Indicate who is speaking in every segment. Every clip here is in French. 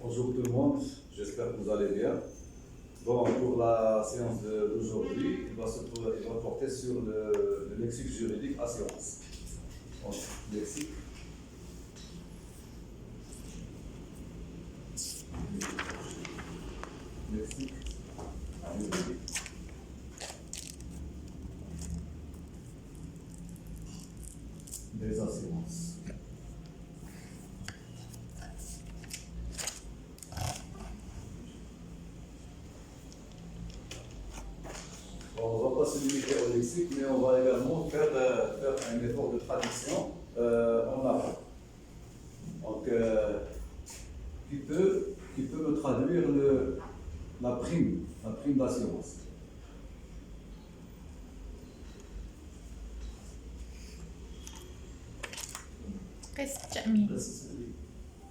Speaker 1: Bonjour tout le monde, j'espère que vous allez bien. Bon, pour la séance d'aujourd'hui, il va porter sur le lexique juridique assurance. Donc, lexique. Lexique juridique. Des assurances. On ne va pas se limiter au lexique, mais on va également faire un effort de traduction en arabe. Donc, qui peut me traduire la prime d'assurance.
Speaker 2: قسط تأمين.
Speaker 1: قسط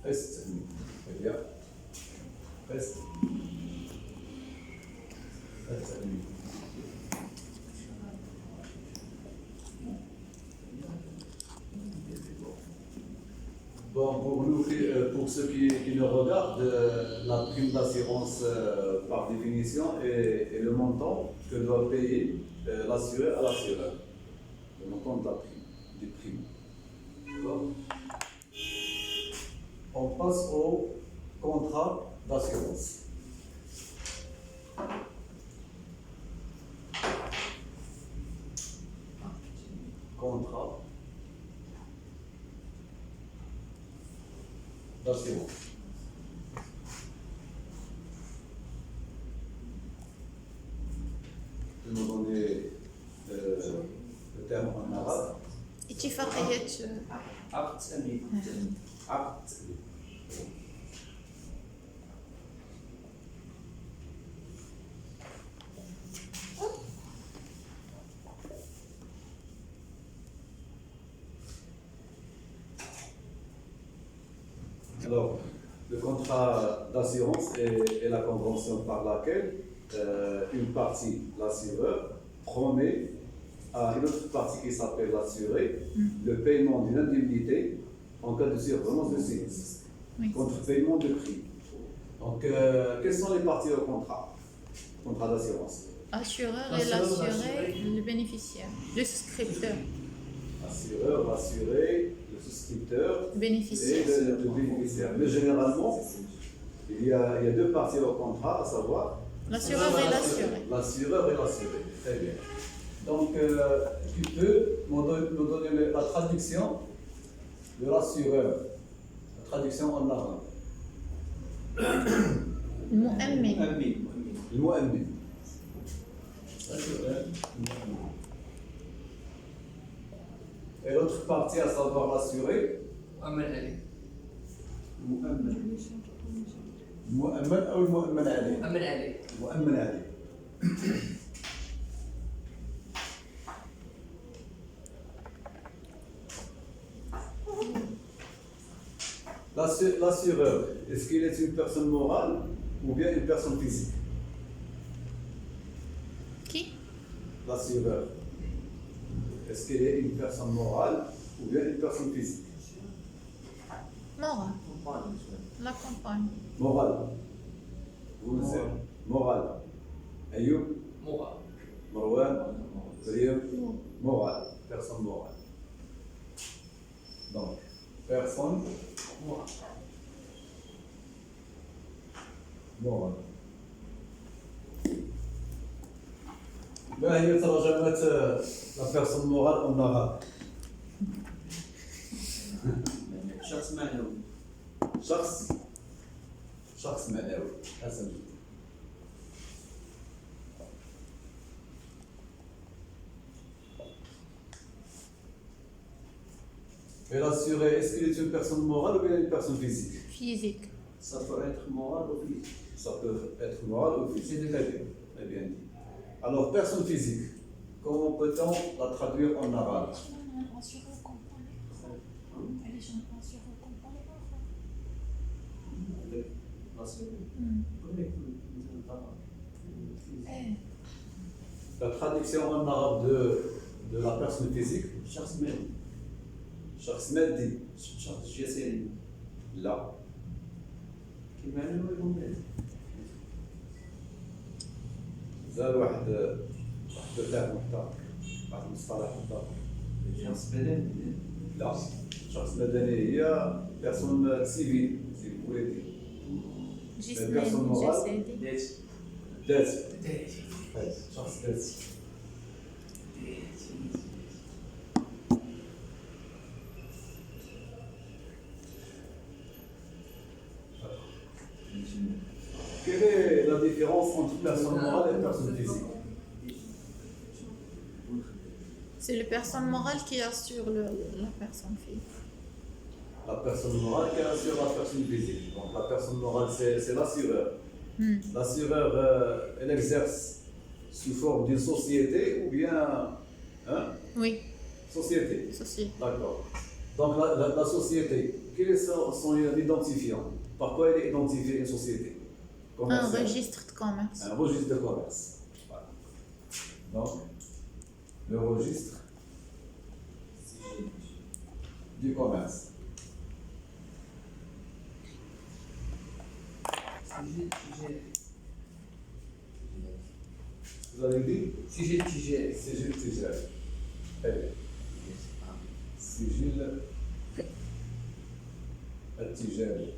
Speaker 1: تأمين. Très bien. قسط تأمين. Bon, pour ceux qui nous regardent, la prime d'assurance par définition est le montant que doit payer l'assureur à l'assureur. Le montant de la prime, des primes. D'accord. On passe au contrat d'assurance. Contrat d'assurance. Je vais vous donner le terme en arabe.
Speaker 2: اتفاقية
Speaker 3: عقد تأمين.
Speaker 1: عقد. Alors, le contrat d'assurance est la convention par laquelle une partie, l'assureur, promet à une autre partie qui s'appelle l'assuré le paiement d'une indemnité en cas de survenance de sinistre,
Speaker 2: Oui.
Speaker 1: contre paiement de prix. Donc, quelles sont les parties au contrat d'assurance?
Speaker 2: assureur et l'assuré, le bénéficiaire, le souscripteur,
Speaker 1: Assureur, l'assuré, le souscripteur et
Speaker 2: bénéficiaire.
Speaker 1: le bénéficiaire. Mais généralement, il y a deux parties au contrat, à savoir
Speaker 2: L'assureur et l'assuré.
Speaker 1: l'assureur et l'assuré. Très bien. Donc, tu peux nous donner la traduction de l'assureur, la traduction en arabe.
Speaker 2: المؤمن.
Speaker 1: Le mot MB. Et l'autre partie, à savoir l'assuré,
Speaker 3: مؤمن عليه.
Speaker 1: المؤمن أو المؤمن عليه.
Speaker 3: مؤمن عليه.
Speaker 1: مؤمن عليه. L'assureur, est-ce qu'il est une personne morale ou bien une personne physique?
Speaker 2: Qui?
Speaker 1: L'assureur, est-ce qu'il est une personne morale ou bien une personne physique?
Speaker 2: Mora. La compagne.
Speaker 1: Morale. Vous le savez. Morale. Ayoub,
Speaker 3: مغا.
Speaker 1: Marwan, Riyam, morale. Personne morale. Donc, personne
Speaker 3: مغا.
Speaker 1: morale. ما هي ترجمة la personne morale en arabe?
Speaker 3: شخص معنوي.
Speaker 1: شخص معنوي. حسن جدا. Et l'assuré, est-ce qu'il est une personne morale ou bien une personne physique?
Speaker 2: Physique.
Speaker 3: Ça peut être moral ou physique.
Speaker 1: Ça peut être moral ou physique. Très bien dit. Alors, personne physique, comment peut-on la traduire en arabe? La traduction en arabe de la personne physique,
Speaker 3: شخص مادي.
Speaker 1: شخص مادي.
Speaker 3: شخص جسدي.
Speaker 1: لا.
Speaker 3: معنوي يكون مالي.
Speaker 1: زاد واحد الترم محترم، واحد المصطلح محترم.
Speaker 3: شخص بدني.
Speaker 1: لا، شخص مدني هي بيرسون سيفيل سي فوليتي.
Speaker 2: جسماني جسدي.
Speaker 1: ذاتي.
Speaker 3: داتي.
Speaker 1: شخص ذاتي. Quelle est la différence entre personne morale et personne physique?
Speaker 2: C'est le personne morale qui assure la personne physique.
Speaker 1: La personne morale qui assure la personne physique. Donc la personne morale, c'est l'assureur. L'assureur, elle exerce sous forme d'une société ou bien... Hein?
Speaker 2: Oui,
Speaker 1: Société.
Speaker 2: société.
Speaker 1: D'accord. Donc la société, quel est son identifiant? Par quoi elle est identifiée une société?
Speaker 2: Un
Speaker 1: Commerciale.
Speaker 2: registre de commerce.
Speaker 1: Un registre de commerce. Voilà. Donc, le registre du commerce. Vous avez dit
Speaker 3: سجل تجاري.
Speaker 1: sigil tijari. Eh, sigil التجاري.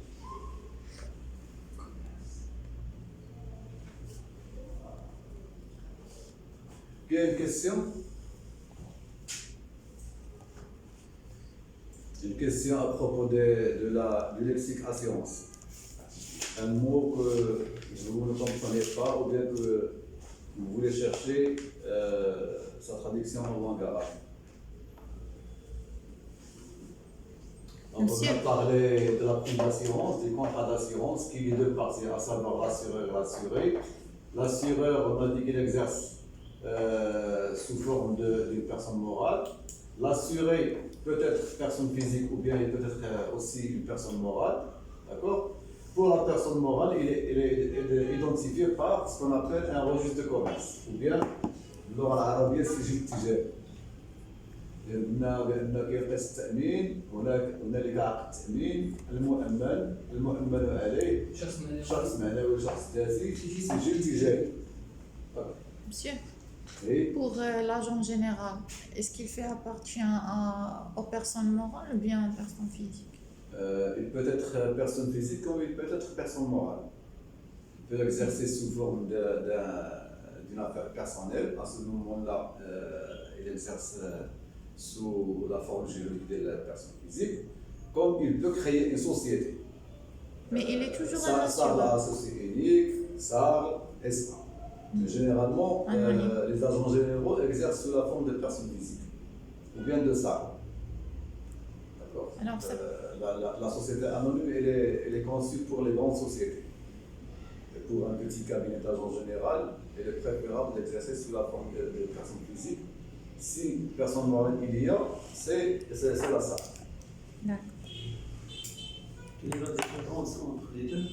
Speaker 1: Il y a une question? Une question à propos du lexique assurance. Un mot que vous ne comprenez pas ou bien que vous voulez chercher sa traduction en langue arabe. Donc, on a parlé de la prime d'assurance, du contrat d'assurance, qui est deux parties, à savoir l'assureur et l'assuré. L'assureur, on a dit qu'il exerce sous forme d'une personne morale. L'assuré peut être personne physique ou bien il peut être aussi une personne morale. D'accord? Pour la personne morale, il est identifié par ce qu'on appelle un registre de commerce. Ou bien, باللغة العربية سجل تجاري. قلنا بأن كيقيس التأمين هنالك عقد تأمين المؤمن عليه شخص معنوي وشخص ذاتي سجل تجاري.
Speaker 2: Monsieur,
Speaker 1: Et
Speaker 2: pour l'agent général, est-ce qu'il fait appartient aux personnes morales ou bien aux personnes physiques?
Speaker 1: il peut être personne physique ou il peut être personne morale. Il peut exercer sous forme d'une affaire personnelle. À ce moment-là, il exerce sous la forme juridique de la personne physique, comme il peut créer une société.
Speaker 2: Mais il est toujours
Speaker 1: Ça,
Speaker 2: un assureur.
Speaker 1: la société unique, SAR, SA. Généralement, les agents généraux exercent sous la forme de personnes physiques ou bien de SAR. D'accord.
Speaker 2: Alors, ça-
Speaker 1: La société anonyme, elle est conçue pour les grandes sociétés. Et pour un petit cabinet d'agent général, il est préférable d'exercer sous la forme de personnes physiques. Si personne morale il y a, c'est la SAR.
Speaker 2: D'accord.
Speaker 3: Quelle est la différence entre les deux?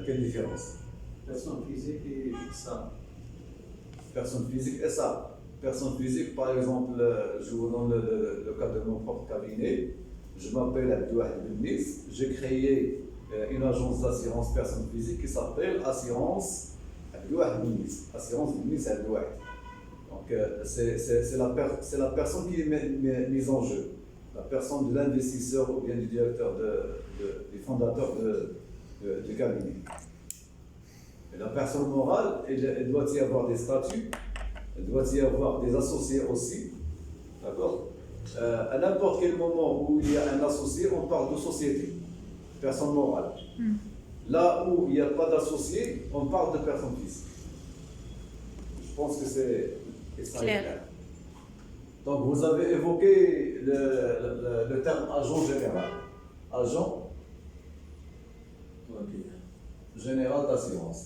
Speaker 1: Quelle différence?
Speaker 3: Personne physique et ça.
Speaker 1: Personne physique et ça. Personne physique, par exemple, je vous donne le cas de mon propre cabinet. Je m'appelle Abdouahid Bennis. J'ai créé une agence d'assurance personne physique qui s'appelle Assurance Abdouahid Bennis. Assurance Bennis Abdouahid. Donc, c'est la personne qui est mise en jeu. La personne de l'investisseur ou bien du directeur, du fondateur du cabinet. Et la personne morale, elle doit y avoir des statuts, il doit y avoir des associés aussi. D'accord? À n'importe quel moment où il y a un associé, on parle de société, personne morale. Là où il n'y a pas d'associé, on parle de personne physique. Je pense que c'est
Speaker 2: Clair.
Speaker 1: Donc vous avez évoqué le terme agent général. Agent général d'assurance.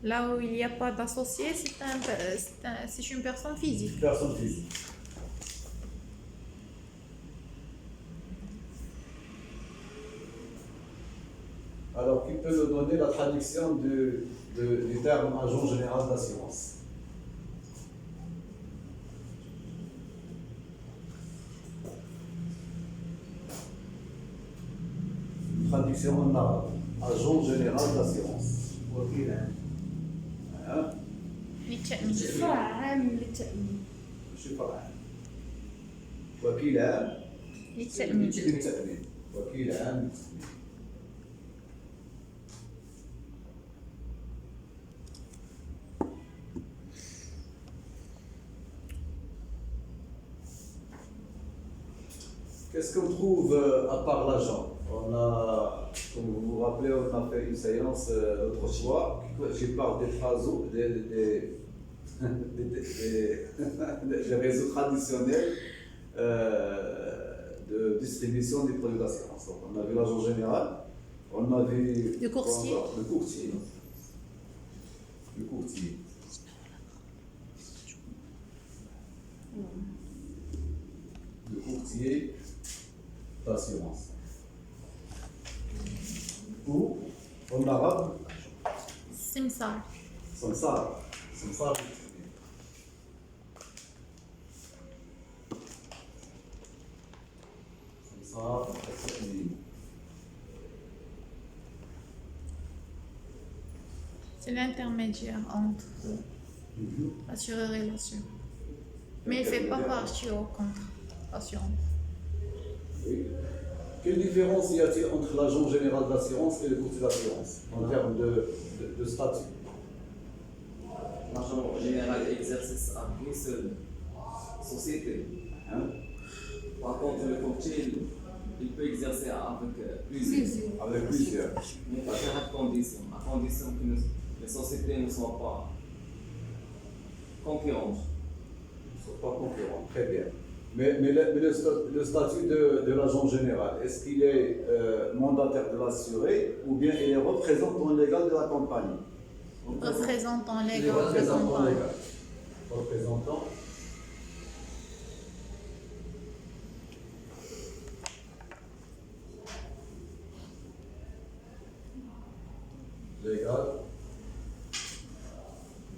Speaker 2: Là où il n'y a pas d'associé, c'est une personne physique.
Speaker 1: Personne physique. Alors, qui peut nous donner la traduction du terme agent général d'assurance? traduction en arabe. Agent général d'assurance.
Speaker 3: وكيل عام.
Speaker 1: Hein?
Speaker 2: للتأمين.
Speaker 4: فرع عام للتأمين.
Speaker 1: ماشي فرع. وكيل عام
Speaker 2: للتأمين.
Speaker 1: للتأمين. وكيل عام للتأمين. Qu'est-ce qu'on trouve à part l'agent? On a, comme vous vous rappelez, on a fait une séance l'autre soir qui parle des phrases, des réseaux traditionnels de distribution des produits d'assurance. Donc, on a vu l'agent général, on a vu
Speaker 2: Le courtier.
Speaker 1: le courtier. Le courtier. Le courtier d'assurance. Ou en arabe,
Speaker 2: السمسار.
Speaker 1: samsar. Samsar. Samsar.
Speaker 2: C'est l'intermédiaire entre l'assureur et l'assuré. Mais il ne fait pas partie au contre assurance.
Speaker 1: Oui. Quelle différence y a-t-il entre l'agent général d'assurance et le courtier d'assurance en termes de statut?
Speaker 5: L'agent général exerce à une seule société.
Speaker 1: Hein?
Speaker 5: Par contre, le courtier, il peut exercer avec plusieurs.
Speaker 1: Avec plusieurs.
Speaker 5: Mais à condition que les sociétés ne soient pas concurrentes.
Speaker 1: Ils ne sont pas concurrents, très bien. Mais le statut de l'agent général, est-ce qu'il est mandataire de l'assuré ou bien il est représentant légal de la compagnie?
Speaker 2: Représentant
Speaker 1: Il est
Speaker 2: légal de
Speaker 1: représentant
Speaker 2: compagnie.
Speaker 1: légal. Représentant légal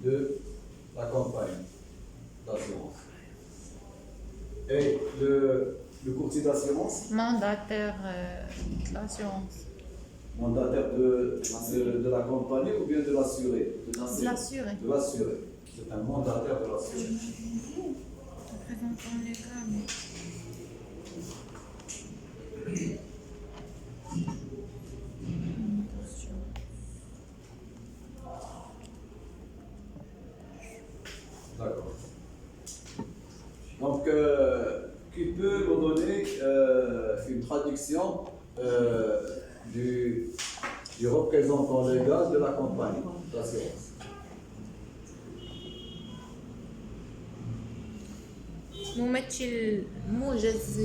Speaker 1: de la compagnie d'assurance. Et le courtier d'assurance,
Speaker 2: Mandataire de l'assurance.
Speaker 1: mandataire de la compagnie ou bien de l'assuré?
Speaker 5: De
Speaker 2: De
Speaker 5: l'assuré.
Speaker 2: l'assuré.
Speaker 1: De l'assuré. C'est un mandataire de l'assuré.
Speaker 2: Représentant légal. mais-
Speaker 1: D'accord. Donc, qui peut nous donner une traduction du représentant légal de la compagnie d'assurance?
Speaker 2: ممثل موجز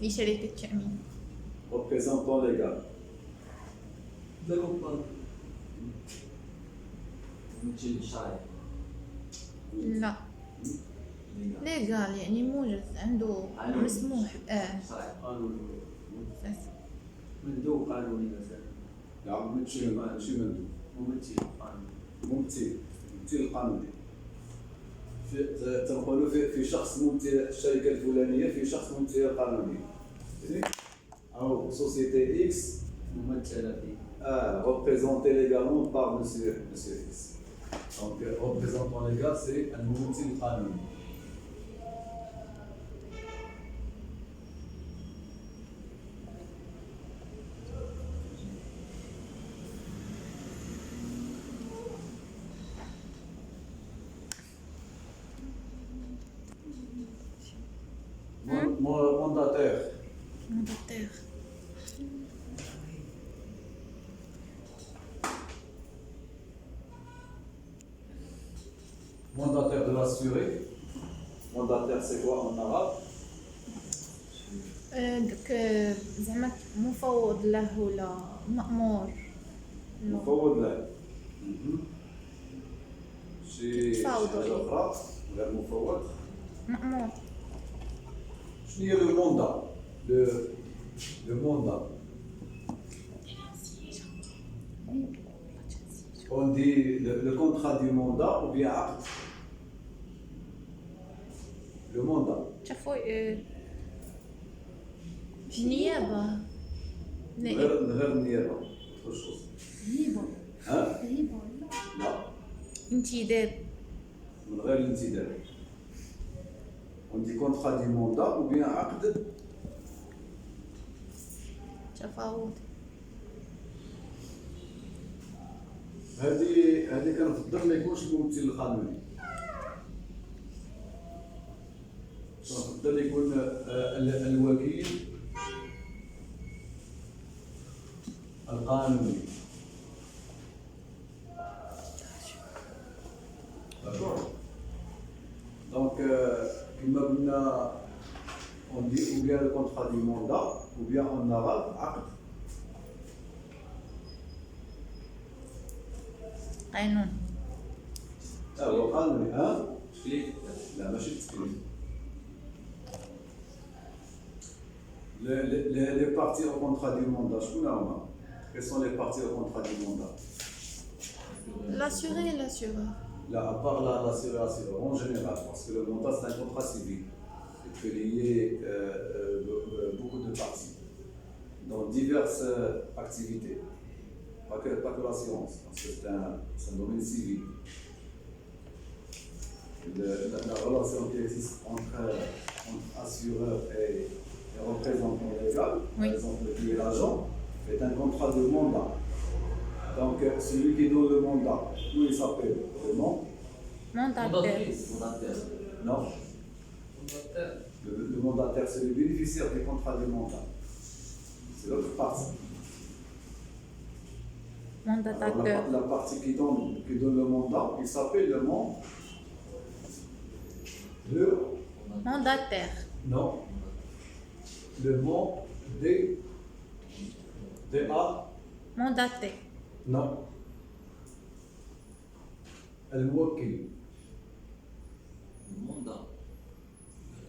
Speaker 2: لشركة التأمين.
Speaker 1: Représentant légal.
Speaker 3: ذا كومباني.
Speaker 5: مثل شاي.
Speaker 2: لا ليغال يعني موجز عنده مسموح
Speaker 5: شاي.
Speaker 3: قانوني.
Speaker 2: بس.
Speaker 3: مندوب قانوني مثلا.
Speaker 1: نعم ماشي مندوب.
Speaker 3: ممثل قانوني.
Speaker 1: ممثل قانوني. تنقولوا في شخص ممثل الشركه الفلانيه في شخص ممثل قانوني. او سوسيتي اكس
Speaker 3: ممثلة فيه.
Speaker 1: représenté légalement par monsieur X. Donc représentant légal c'est un mumtil qanuni. Mandataire.
Speaker 2: Mandataire.
Speaker 1: Mandataire de l'assuré. Mandataire c'est quoi en arabe?
Speaker 2: دوك زعما مفوض له ولا مأمور له.
Speaker 1: مفوض له. شي
Speaker 2: تفاوضوا
Speaker 1: حاجة
Speaker 2: عليه.
Speaker 1: أخرى غير مفوض.
Speaker 2: مأمور.
Speaker 1: شنو هي لو موندا؟ لو موندا. On dit le contrat du mandat ou bien acte. Le mandat.
Speaker 2: شافوا نيابة.
Speaker 1: غير النيابة autre chose.
Speaker 4: هيبة
Speaker 1: ها؟
Speaker 4: هيبة
Speaker 1: لا
Speaker 2: امتداد.
Speaker 1: من غير الامتداد. On dit contrat du mandat ou bien عقد
Speaker 2: تفاوض.
Speaker 1: هذه كنفضل ما يكونش الممثل القانوني. كنفضل يكون الوكيل القانوني. D'accord. Donc, كما قلنا on dit ou bien le contrat du mandat ou bien en arabe عقد.
Speaker 2: قانون.
Speaker 1: هو قانوني ها؟
Speaker 5: تكليف.
Speaker 1: لا ماشي تكليف. Les parties au contrat du mandat, شكون هما؟ Quelles sont les parties au contrat du mandat?
Speaker 2: L'assuré et l'assureur.
Speaker 1: Là, à part l'assureur en général, parce que le mandat c'est un contrat civil. Il peut lier beaucoup de parties dans diverses activités. Pas que l'assurance, parce que c'est un domaine civil. La relation qui existe entre assureur et représentant légal,
Speaker 2: Oui.
Speaker 1: par exemple qui est l'agent, est un contrat de mandat. Donc celui qui donne le mandat, nous il s'appelle le nom.
Speaker 2: Mandataire.
Speaker 5: Mandataire.
Speaker 1: Non,
Speaker 5: Mandataire.
Speaker 1: le mandataire c'est le bénéficiaire du contrat de mandat. C'est l'autre partie. Alors,
Speaker 2: Mandatateur.
Speaker 1: la partie qui donne le mandat, il s'appelle le nom.
Speaker 2: Mandataire.
Speaker 1: Non. Le mot D. DA.
Speaker 2: Mandaté.
Speaker 1: Non. الموكل.
Speaker 5: Mandat.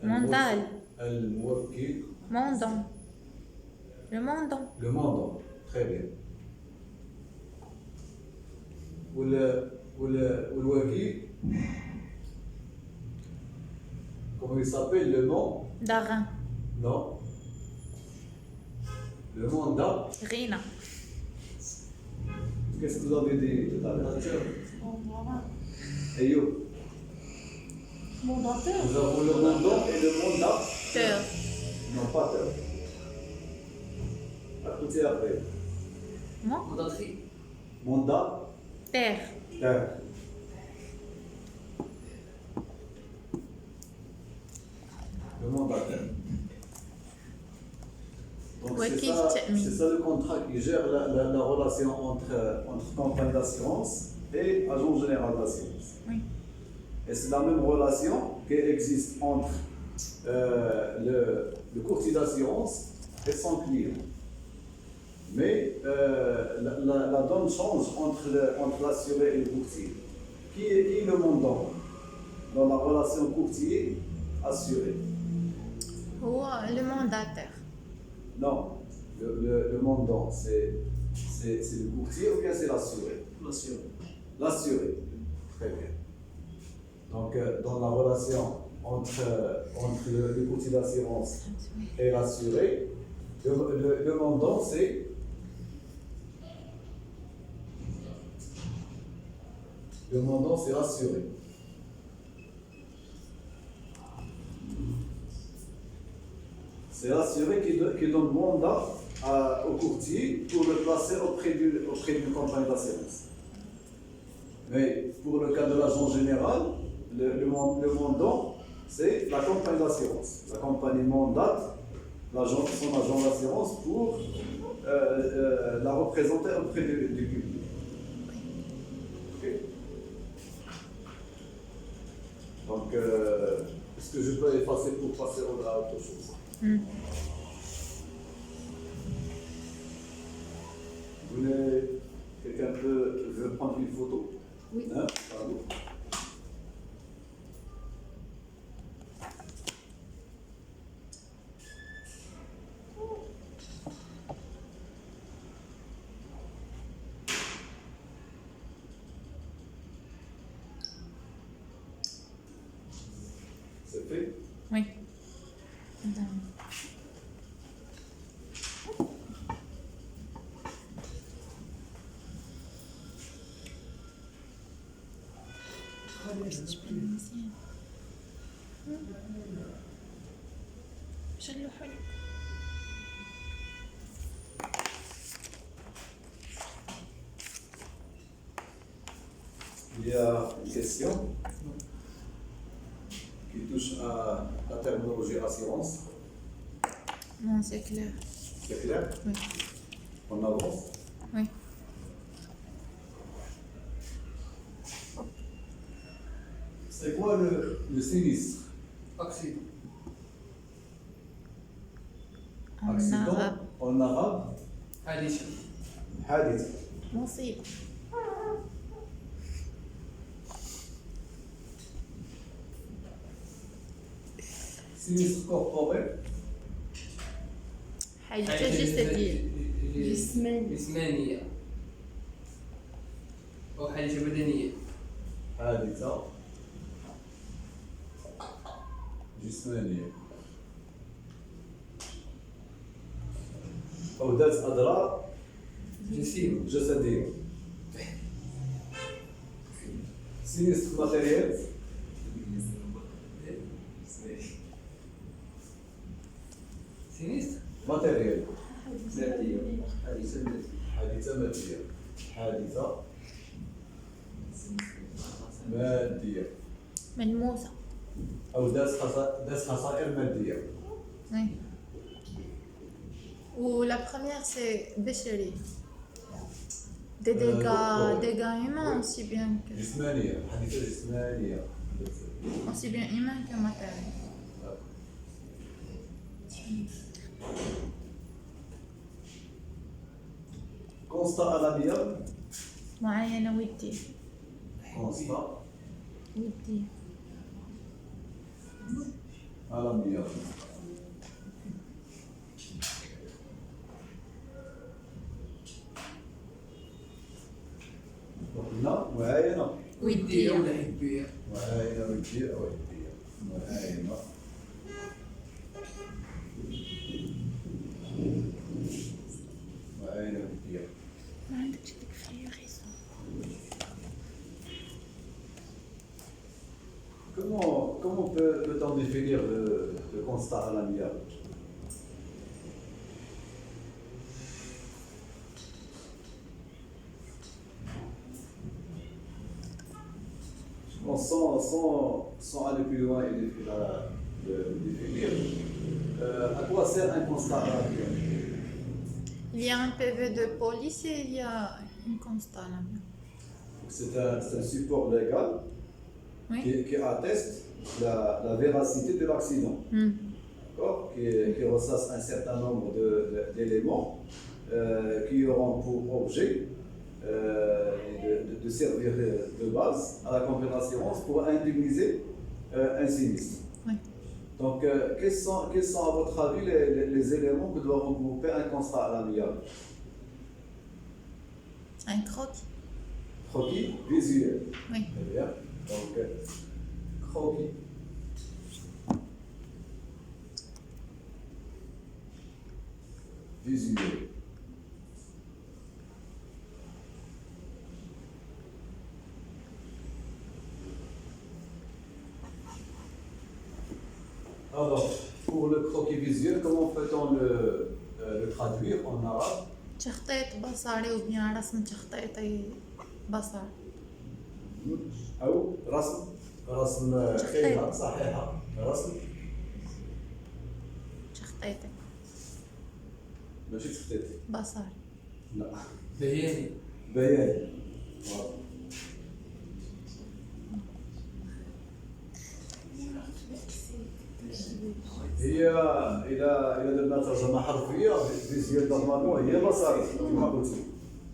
Speaker 2: Mandal.
Speaker 1: الموكل.
Speaker 2: Mandant. Le mandant.
Speaker 1: Le mandant. Très bien. والوكيل. Comment il s'appelle le nom?
Speaker 2: Darin.
Speaker 1: Non. Le mandat.
Speaker 2: Rina.
Speaker 1: Qu'est-ce que vous avez dit tout à l'heure? Ayoub.
Speaker 4: Mandataire.
Speaker 1: Nous avons le mandant et le mandat.
Speaker 2: Teur.
Speaker 1: Non, pas tel. Écoutez après.
Speaker 2: Moi.
Speaker 5: Mandaterie.
Speaker 1: Mandat.
Speaker 2: Terre.
Speaker 1: Terre. Le mandataire. Donc
Speaker 2: Ouais,
Speaker 1: c'est
Speaker 2: qui-
Speaker 1: ça le contrat qui gère la relation entre compagnie d'assurance et agent général d'assurance.
Speaker 2: Oui.
Speaker 1: Et c'est la même relation qui existe entre le courtier d'assurance et son client. Mais la donne change entre l'assuré et le courtier. Qui est le mandant dans la relation courtier-assuré?
Speaker 2: هو le mandataire.
Speaker 1: Non, le mandant, c'est le courtier ou bien c'est l'assuré?
Speaker 3: L'assuré.
Speaker 1: L'assuré, très bien. Donc, dans la relation entre le courtier d'assurance et l'assuré, le mandant, c'est l'assuré. C'est l'assuré qui donne mandat au courtier pour le placer auprès d'une compagnie d'assurance. Mais pour le cas de l'agent général, le mandant, c'est la compagnie d'assurance. La compagnie mandate son agent d'assurance pour la représenter auprès du public. Ok. Donc, est-ce que je peux effacer pour passer à autre chose? Quelqu'un veut prendre une photo?
Speaker 4: Oui.
Speaker 1: Hein? Pardon. C'est fait?
Speaker 2: Oui. Madame. تجبد مزيان شلوحوا لك.
Speaker 1: Il y a une question qui touche à la terminologie assurance.
Speaker 2: Non, c'est clair.
Speaker 1: C'est clair?
Speaker 2: Oui.
Speaker 1: On avance.
Speaker 2: Oui.
Speaker 1: C'est quoi le sinistre?
Speaker 3: Accident.
Speaker 2: En
Speaker 1: Accident
Speaker 2: arabe.
Speaker 1: en arabe,
Speaker 3: حادثة.
Speaker 1: hadith.
Speaker 2: مصيبة.
Speaker 1: Sinistre corporel,
Speaker 2: حاجة جسدية.
Speaker 4: جسماني.
Speaker 3: جسمانية أو حادثة بدنية.
Speaker 1: حادثة جسمانية أو ذات أضرار
Speaker 3: جسيمة.
Speaker 1: جسدية. Sinistre matériel,
Speaker 3: سينيستر.
Speaker 1: matériel.
Speaker 3: ذاتية. حادثة ذاتية.
Speaker 1: حادثة مادية. حادثة مادية
Speaker 2: ملموسة.
Speaker 1: أو ذات خسائر مادية.
Speaker 2: Oui. Ou la première, c'est بشري. Des
Speaker 1: oui.
Speaker 2: dégâts humains aussi bien que
Speaker 1: جسمانية. حادثة جسمانية.
Speaker 2: aussi bien humains que matériels.
Speaker 1: Constat à l'amiable.
Speaker 2: معينة ودية.
Speaker 1: Constat
Speaker 2: ودية.
Speaker 1: à l'amiable. قلنا معاينة.
Speaker 3: ودية
Speaker 2: ودية.
Speaker 3: ولا حبية.
Speaker 1: معاينة ودية أو ودية. معاينة. معاينة ودية.
Speaker 2: ما عندكش ديك فيغيسون.
Speaker 1: Comment peut-on définir le constat à l'amiable? Bon, sans aller plus loin et le définir, à quoi sert un constat à l'amiable?
Speaker 2: Il y a un PV de police et il y a une constat là.
Speaker 1: C'est un support légal
Speaker 2: Oui.
Speaker 1: qui atteste la véracité de l'accident. D'accord, qui ressasse un certain nombre d'éléments qui auront pour objet de servir de base à la compagnie d'assurance pour indemniser un sinistre.
Speaker 2: Oui.
Speaker 1: Donc, quels sont à votre avis les éléments que doit regrouper un constat à l'amiable?
Speaker 2: Un croquis.
Speaker 1: Croquis visuel.
Speaker 2: Oui.
Speaker 1: Très bien. Donc, croquis. Visuel. Alors, pour le croquis visuel, comment peut-on le traduire en arabe?
Speaker 2: تخطيط بصري ou bien رسم تخطيطي بصر.
Speaker 1: أو رسم خيمة صحيحة. رسم
Speaker 2: تخطيطي
Speaker 1: ماشي تخطيط.
Speaker 2: بصر.
Speaker 1: لا.
Speaker 3: بياني.
Speaker 1: بياني. هي إلى درنا ترجمة حرفية فيزيوال نورمالمون هي بصري كما قلتي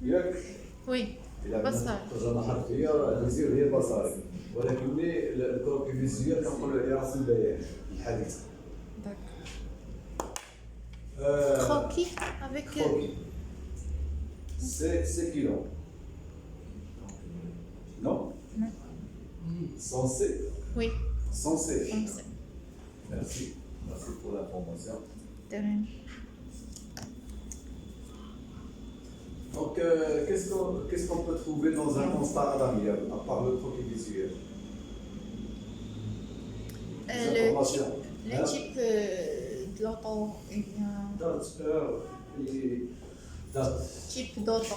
Speaker 1: ياك؟
Speaker 2: Oui.
Speaker 1: إلى
Speaker 2: بصري.
Speaker 1: ترجمة حرفية فيزيوال هي بصري ولكن الكروكي فيزيوال كنقولوا عليه رسم بياني الحديث.
Speaker 2: Croquis avec.
Speaker 1: Croquis. C'est qui non? Non?
Speaker 2: Non.
Speaker 1: Censé?
Speaker 2: Oui.
Speaker 1: Censé.
Speaker 2: Censé.
Speaker 1: Merci. Merci pour l'information.
Speaker 2: De rien.
Speaker 1: Donc, qu'est-ce qu'on peut trouver dans un constat à l'amiable, à part le croquis visuel? l'information.
Speaker 2: Le type de l'auto, eh bien,
Speaker 1: Date, heure et date.
Speaker 2: type d'auto,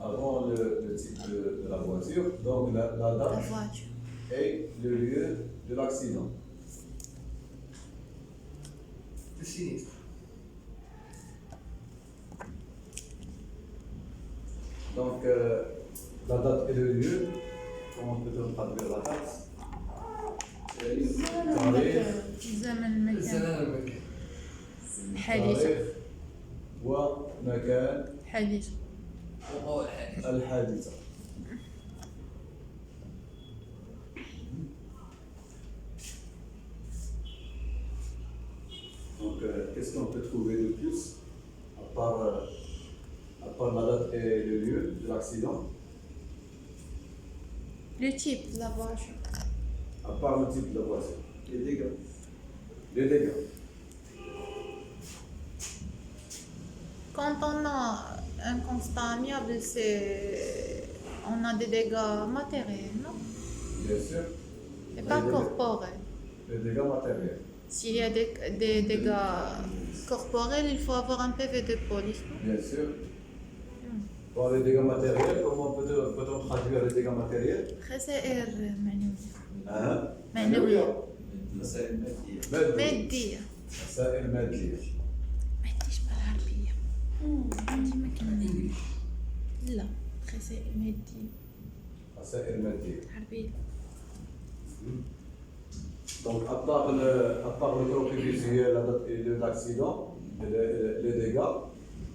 Speaker 1: Avant le type de la voiture, donc la
Speaker 2: la
Speaker 1: date
Speaker 2: voiture.
Speaker 1: et le lieu de l'accident.
Speaker 3: Le sinistre.
Speaker 1: Donc la date et le lieu, comment peut-on traduire la date? تاريخ
Speaker 2: زمن المكان
Speaker 3: الزمان المكان.
Speaker 2: حادثة
Speaker 1: تاريخ ومكان
Speaker 2: حادثة
Speaker 3: وقوع الحادث.
Speaker 1: الحادثة. Donc, qu'est-ce qu'on peut trouver de plus à part la date et le lieu de l'accident,
Speaker 2: le type de la voiture.
Speaker 1: à part le type de la voiture,
Speaker 3: Les dégâts.
Speaker 1: les dégâts.
Speaker 2: Quand on a un constat amiable, on a des dégâts matériels, non?
Speaker 1: Bien sûr,
Speaker 2: Et pas
Speaker 1: dégâts.
Speaker 2: corporels.
Speaker 1: les dégâts matériels.
Speaker 2: S'il y a des dégâts corporels, il faut avoir un PV de police, non?
Speaker 1: Bien sûr. Pour les dégâts matériels, comment peut-on traduire les dégâts matériels?
Speaker 2: خسائر معنوية
Speaker 1: Hein?
Speaker 2: معنوية
Speaker 3: مسائل مادية.
Speaker 1: مادية.
Speaker 2: مادية
Speaker 1: خسائر مادية.
Speaker 2: ما عنديش بالعربية ديما كنقول لا خسائر مادية
Speaker 1: خسائر مادية.
Speaker 2: عربية
Speaker 1: Donc, à part le croquis visuel, la date de l'accident, et les dégâts,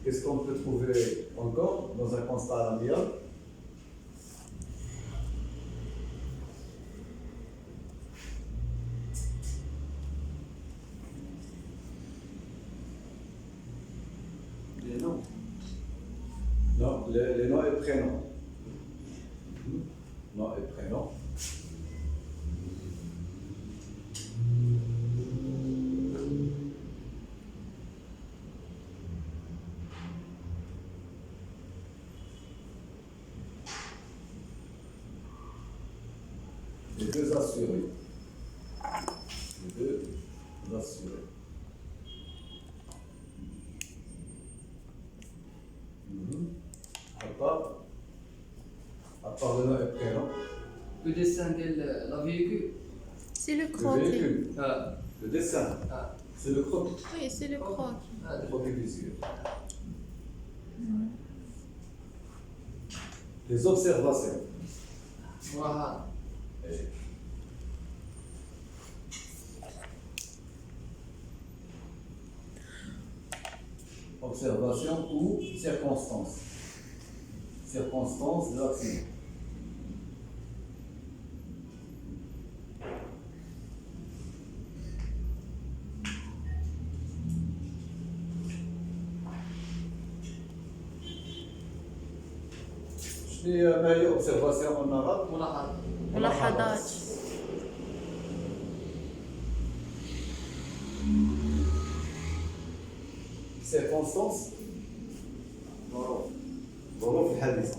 Speaker 1: qu'est-ce qu'on peut trouver encore dans un constat amiable?
Speaker 3: Les noms.
Speaker 1: Non, les noms et prénoms. Noms et prénoms. Les deux assurés. Les deux assurés. À part le nom et prénom,
Speaker 3: Le dessin de la véhicule.
Speaker 2: C'est le
Speaker 1: le
Speaker 2: croquis.
Speaker 1: véhicule,
Speaker 3: Ah.
Speaker 1: le dessin,
Speaker 3: Ah.
Speaker 1: c'est le croquis,
Speaker 2: Oui, c'est le croquis.
Speaker 3: Ah,
Speaker 1: le croquis visuel. Les observations.
Speaker 3: voilà.
Speaker 1: Et observation ou circonstance. Circonstance de l'accident. ما هي observation en arabe?
Speaker 3: ملاحظة.
Speaker 2: ملاحظات
Speaker 1: circonstance
Speaker 3: ظروف.
Speaker 1: ظروف الحادثة.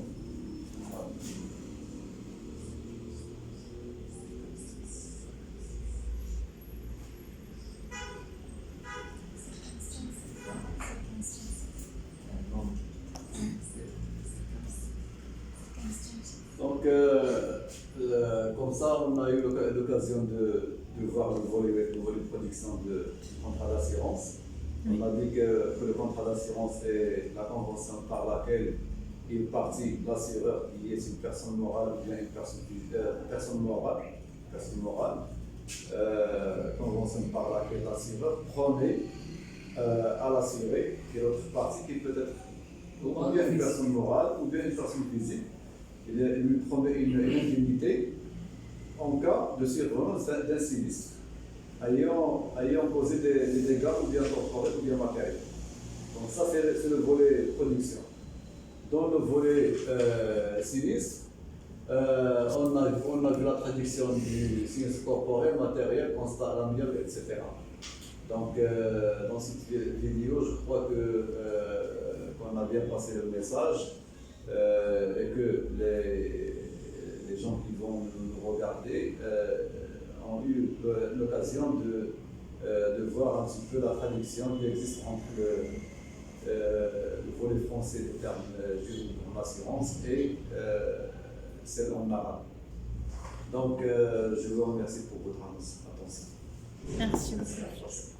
Speaker 1: Donc, comme ça, on a eu l'occasion de voir le volet de production de contrat d'assurance. On a dit que le contrat d'assurance est la convention par laquelle une partie, l'assureur, qui est une personne morale ou bien une personne morale, convention par laquelle l'assureur promet à l'assuré, qui est l'autre partie, qui peut être ou bien une personne morale ou bien une personne physique. Il lui promet une indemnité en cas de survenance d'un sinistre ayant causé des dégâts ou bien corporels ou bien matériels. Donc ça c'est le volet production. Dans le volet sinistre, on a vu la traduction du sinistre corporel, matériel, constat à l'amiable, etc. Donc dans cette vidéo, je crois qu'on a bien passé le message. Et que les gens qui vont nous regarder ont eu l'occasion de voir un petit peu la traduction qui existe entre le volet français du terme juridique en assurance et celle en arabe. Donc, je vous remercie pour votre attention.
Speaker 2: Merci beaucoup.